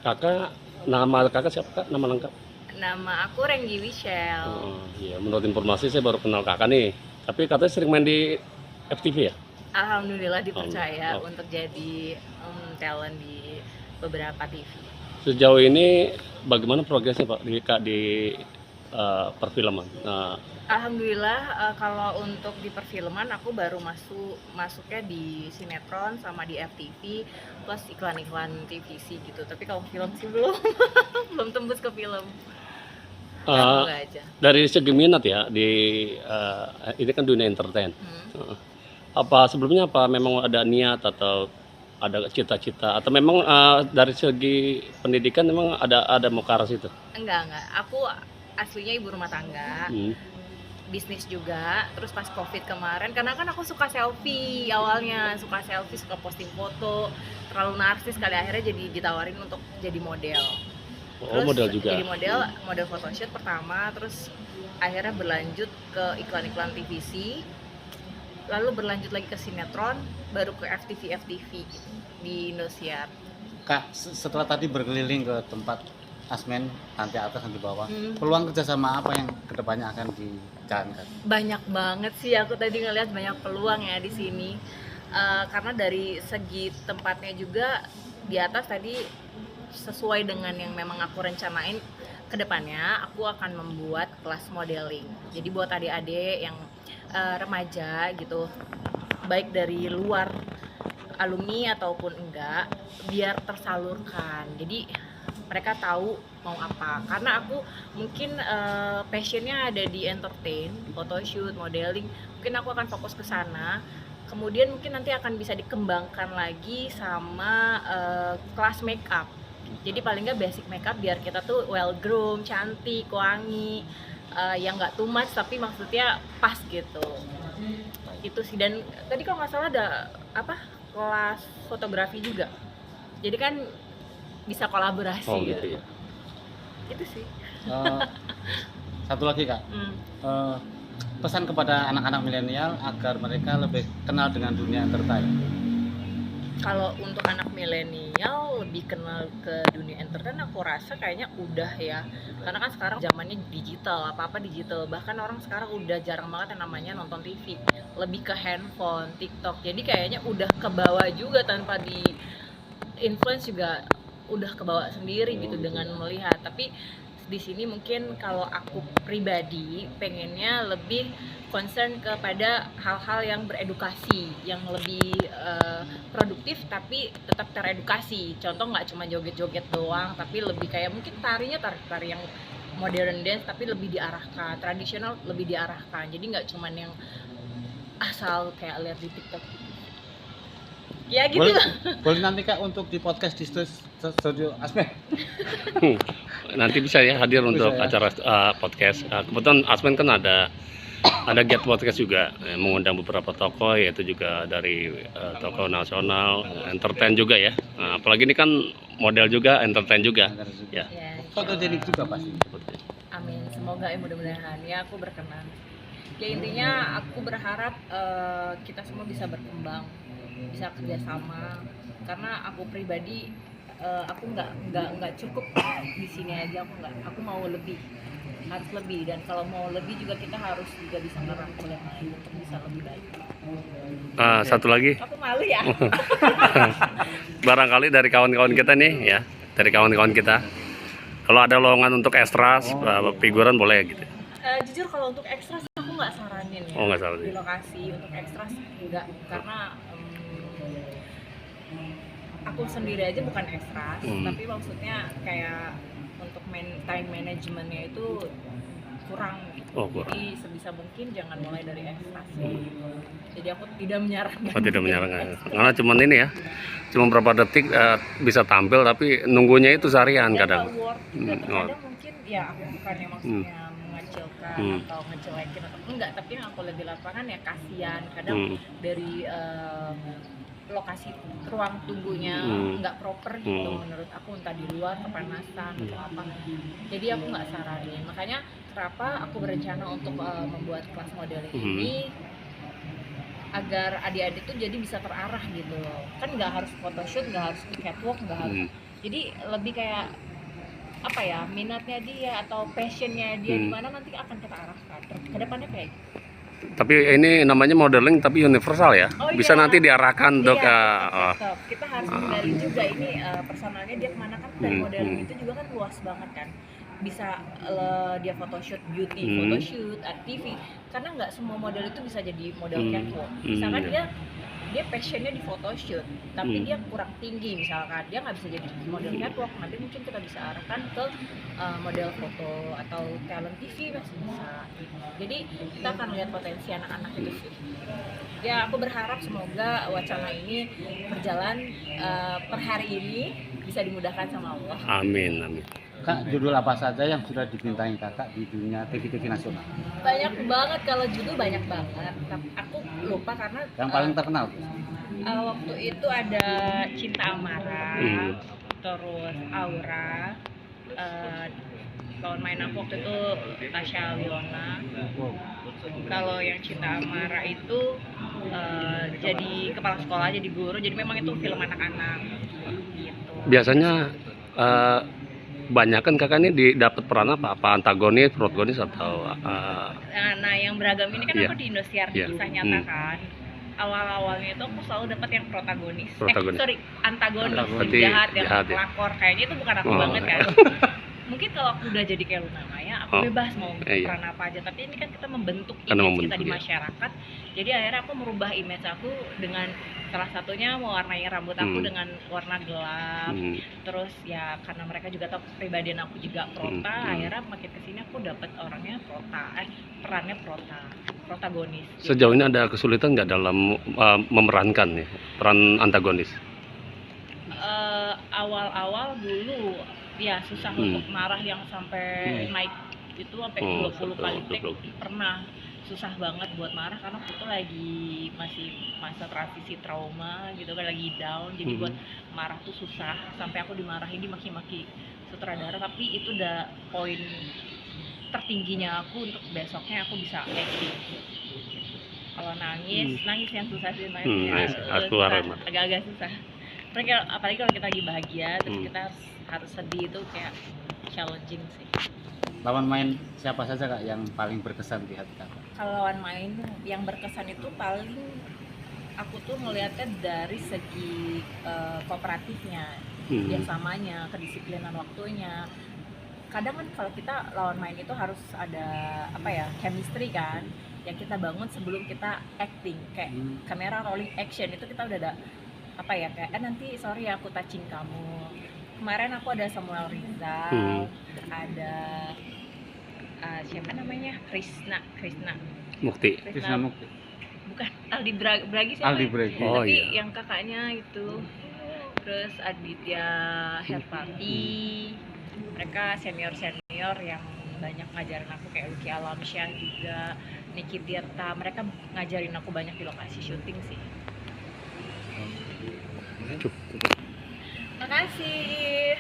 Kakak, nama kakak siapa kak? Nama lengkap? Nama aku Renggi Wichelle. Oh, iya, menurut informasi saya baru kenal kakak nih. Tapi katanya sering main di FTV ya? Alhamdulillah dipercaya Oh. untuk jadi talent di beberapa TV. Sejauh ini bagaimana progresnya Pak di kak di perfilman? Alhamdulillah kalau untuk di perfilman aku baru masuknya di sinetron sama di FTV plus iklan-iklan TVC gitu. Tapi kalau film sih belum belum tembus ke film. Semoga aja. Dari segi minat ya di ini kan dunia entertain. Apa sebelumnya apa memang ada niat atau ada cita-cita atau memang dari segi pendidikan memang ada mau ke arah situ? Enggak. Aku aslinya ibu rumah tangga. Bisnis juga, terus pas COVID kemarin, karena kan aku suka selfie awalnya, suka posting foto, terlalu narsis kali akhirnya jadi ditawarin untuk jadi model. Terus model juga. Jadi model photoshoot pertama, terus akhirnya berlanjut ke iklan-iklan TVC, lalu berlanjut lagi ke sinetron, baru ke FTV di Indosiar. Kak, setelah tadi berkeliling ke tempat Asmen, nanti atas nanti bawah, peluang kerjasama apa yang kedepannya akan dijalankan? Banyak banget sih, aku tadi ngeliat banyak peluang ya di sini. Karena dari segi tempatnya juga di atas tadi sesuai dengan yang memang aku rencanain, kedepannya aku akan membuat kelas modeling. Jadi buat adik-adik yang remaja gitu, baik dari luar alumni ataupun enggak, biar tersalurkan. Jadi mereka tahu mau apa, karena aku mungkin passionnya ada di entertain, photoshoot, modeling, mungkin aku akan fokus ke sana. Kemudian mungkin nanti akan bisa dikembangkan lagi sama kelas makeup. Jadi paling nggak basic makeup biar kita tuh well groom, cantik, wangi, yang nggak too much tapi maksudnya pas gitu. Itu sih. Dan tadi kalau nggak salah ada kelas fotografi juga. Jadi kan bisa kolaborasi gitu ya. Itu sih. Satu lagi Kak, pesan kepada anak-anak milenial agar mereka lebih kenal dengan dunia entertain. Kalau untuk anak milenial lebih kenal ke dunia entertain, aku rasa kayaknya udah ya, karena kan sekarang zamannya digital, apa-apa digital. Bahkan orang sekarang udah jarang banget yang namanya nonton TV, lebih ke handphone, TikTok. Jadi kayaknya udah ke bawah juga tanpa di influence juga udah kebawa sendiri gitu dengan melihat. Tapi di sini mungkin kalau aku pribadi pengennya lebih concern kepada hal-hal yang beredukasi, yang lebih produktif tapi tetap teredukasi. Contoh nggak cuma joget-joget doang, tapi lebih kayak mungkin tari yang modern dance tapi lebih diarahkan, tradisional lebih diarahkan. Jadi nggak cuma yang asal kayak lihat di TikTok gitu. Ya gitu. Boleh nanti Kak untuk di podcast di studio Asmen. Nanti bisa ya hadir untuk ya. acara podcast. Kebetulan Asmen kan ada Get Podcast juga, mengundang beberapa tokoh, yaitu juga dari tokoh nasional, entertain juga ya. Apalagi ini kan model juga, entertain juga. Ya. Fotogenik juga pasti. Amin, semoga ya, mudah-mudahan ya aku berkenan. Ya intinya aku berharap kita semua bisa berkembang, bisa kerjasama, karena aku pribadi aku nggak cukup di sini aja, aku mau harus lebih, dan kalau mau lebih juga kita harus juga bisa ngerangkul yang lain untuk bisa lebih baik. Satu lagi, Aku malu ya. barangkali dari kawan-kawan kita nih ya, kalau ada lowongan untuk ekstras, figuran boleh gitu. Jujur kalau untuk ekstras aku nggak saranin ya. Nggak saranin. Di lokasi untuk ekstras enggak, karena aku sendiri aja bukan ekstras, tapi maksudnya kayak untuk time manajemennya itu kurang. Jadi sebisa mungkin jangan mulai dari ekstras. Jadi aku tidak menyarankan. Tidak menyarankan. Karena cuman ini ya, cuma berapa detik bisa tampil, tapi nunggunya itu seharian kadang. Kadang mungkin ya aku bukannya maksudnya mengecilkan atau ngejelekin atau enggak, tapi yang aku lihat di lapangan ya kasihan. Kadang dari lokasi ruang tunggunya nggak proper gitu menurut aku, entah di luar kepanasan atau apa. Jadi aku nggak saranin. Makanya kenapa aku berencana untuk membuat kelas modeling ini agar adik-adik tuh jadi bisa terarah gitu loh. Kan nggak harus photoshoot, nggak harus di catwalk, nggak harus. Jadi lebih kayak apa ya, minatnya dia atau passionnya dia di mana nanti akan kita arahkan ke depannya kayak gitu. Tapi ini namanya modeling tapi universal ya. Oh, Bisa iya. nanti diarahkan untuk Iya, tetap. Kita harus menggali juga ini personalnya dia kemana, kan dari modeling itu juga kan luas banget kan. Bisa dia photoshoot beauty, photoshoot, TV. Karena nggak semua model itu bisa jadi model catwalk. Misalkan dia passionnya di photoshoot, tapi dia kurang tinggi misalkan, dia nggak bisa jadi model catwalk. Nanti mungkin kita bisa arahkan ke model foto atau talent TV masih bisa. Jadi kita akan lihat potensi anak-anak itu sih. Ya aku berharap semoga wacana ini berjalan per hari ini bisa dimudahkan sama Allah. Amin, amin. Kak, judul apa saja yang sudah dibintangi kakak di dunia TV-TV nasional? Banyak banget, kalau judul banyak banget. Aku lupa karena Yang paling terkenal tuh? waktu itu ada Cinta Amara, terus Aura, lawan main aku waktu itu Tasya Wiona. Kalau yang Cinta Amara itu jadi kepala sekolah, jadi guru, jadi memang itu film anak-anak gitu. Biasanya banyak kan kakak ini dapat peran apa? Apa antagonis, protagonis atau Nah yang beragam ini kan aku di Indosiar, di kisah nyata kan. Awal-awalnya itu aku selalu dapat yang protagonis. Antagonis. Jahat, yang pelakor. Kayaknya itu bukan aku banget kan. Mungkin kalau aku udah jadi kayak Luna Maya, aku bebas mau peran apa aja. Tapi ini kan kita membentuk image kita di masyarakat. Jadi akhirnya aku merubah image aku dengan salah satunya mewarnai rambut aku dengan warna gelap. Terus ya karena mereka juga tahu kepribadian aku juga prota, akhirnya makin kesini aku dapat orangnya perannya protagonis. Gitu. Sejauh ini ada kesulitan nggak dalam memerankan nih peran antagonis? Awal-awal dulu ya susah untuk marah yang sampai naik itu sampai 20 kali take, pernah susah banget buat marah karena aku tuh lagi masih masa transisi trauma gitu kan, lagi down, jadi buat marah tuh susah, sampai aku dimarahin, dimaki-maki sutradara, tapi itu udah poin tertingginya aku untuk besoknya aku bisa acting. Kalau nangis yang susah sih, agak-agak susah. Apalagi kalau kita lagi bahagia terus kita harus sedih, itu kayak challenging sih. Lawan main siapa saja kak yang paling berkesan di hati kakak? Kalau lawan main yang berkesan itu paling aku tuh ngelihatnya dari segi kooperatifnya, kerjasamanya, kedisiplinan waktunya. Kadang kan kalau kita lawan main itu harus ada chemistry kan, yang kita bangun sebelum kita acting, kayak kamera rolling action itu kita udah ada kayak nanti sorry aku touching kamu. Kemarin aku ada Samuel Rizal, ada siapa namanya, Krishna Mukti. Bukan Aldi Bragi siapa? Aldi Bragi. Tapi yang kakaknya itu, terus Aditya Herpati, mereka senior yang banyak ngajarin aku, kayak Lucky Alamsyah juga, Niki Tirta, mereka ngajarin aku banyak di lokasi syuting sih. Makasih.